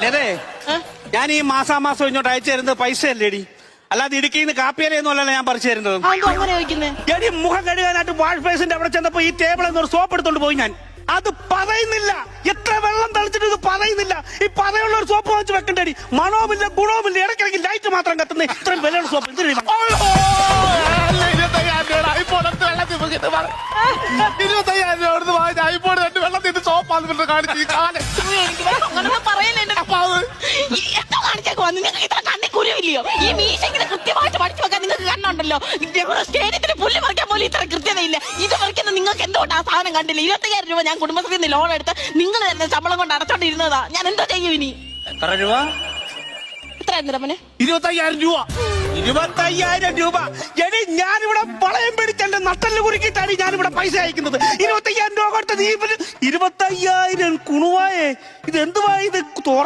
അതെ ഞാൻ ഈ മാസാമാസം ഇങ്ങോട്ട് അയച്ചു തരുന്നത് പൈസ അല്ലേടി, അല്ലാതെ ഇടുക്കിയിൽ നിന്ന് കാപ്പിയലയൊന്നും അല്ലല്ലോ ഞാൻ പറിച്ചു തരുന്നത്. അങ്ങനെ ചോദിക്കുന്നേ? എടി മുഖം കഴുകാനായിട്ട് വാഷ് ബേസിന്റെ അവിടെ ചെന്നപ്പോ ഈ ടേബിളിൽ നിന്ന് ഒരു സോപ്പ് എടുത്തോണ്ട് പോയി ഞാൻ. അത് പറയുന്നില്ല, എത്ര വെള്ളം തളിച്ചിട്ട് ഇത് പറയുന്നില്ല. ഈ പറയുള്ള ഒരു സോപ്പ് വാങ്ങിച്ച് വെക്കണ്ടേടി, മണവുമില്ല ഗുണവുമില്ല, ഇടയ്ക്കിടയ്ക്ക് ലൈറ്റ് മാത്രം കത്തുന്ന ഇത്രയും വിലയുള്ള സോപ്പ് എന്തിനാ? 25,000 രൂപ വാങ്ങിച്ച ഐഫോൺ 2 വെള്ളത്തിൽ സോപ്പാന്ന് കാണിച്ചു. കുരുവില്ലയോ ഈ മീശെങ്കിലും കൃത്യമായിട്ട് പഠിച്ചു വെക്കാൻ നിങ്ങൾക്ക് കണ്ണുണ്ടല്ലോ. സ്റ്റേഡിയത്തിന് പുല്ല് പറിക്കാൻ പോലും ഇത്ര കൃത്യതയില്ല. ഇത് പറിക്കുന്ന നിങ്ങൾക്ക് എന്തുകൊണ്ട് ആ സാധനം കണ്ടില്ല? 25,000 രൂപ ഞാൻ കുടുംബശ്രീയിൽ നിന്ന് ലോൺ എടുത്ത് നിങ്ങൾ തന്നെ ശമ്പളം കൊണ്ട് അടച്ചോണ്ടിരുന്നതാ. ഞാൻ എന്തോ ചെയ്യും ഇനി? എത്ര രൂപ? എത്ര എന്തിനെ? 25,000 രൂപ. 25,000 രൂപ? എടി ഞാനിവിടെ വളയം പിടിച്ചെന്റെ നട്ടല് കുറുക്കിയിട്ടാണ് ഞാനിവിടെ പൈസ അയക്കുന്നത്. 25,000 രൂപ കൊടുത്തത് 25,000 കുണുവായേ. ഇത് എന്തുവാ ഇത്?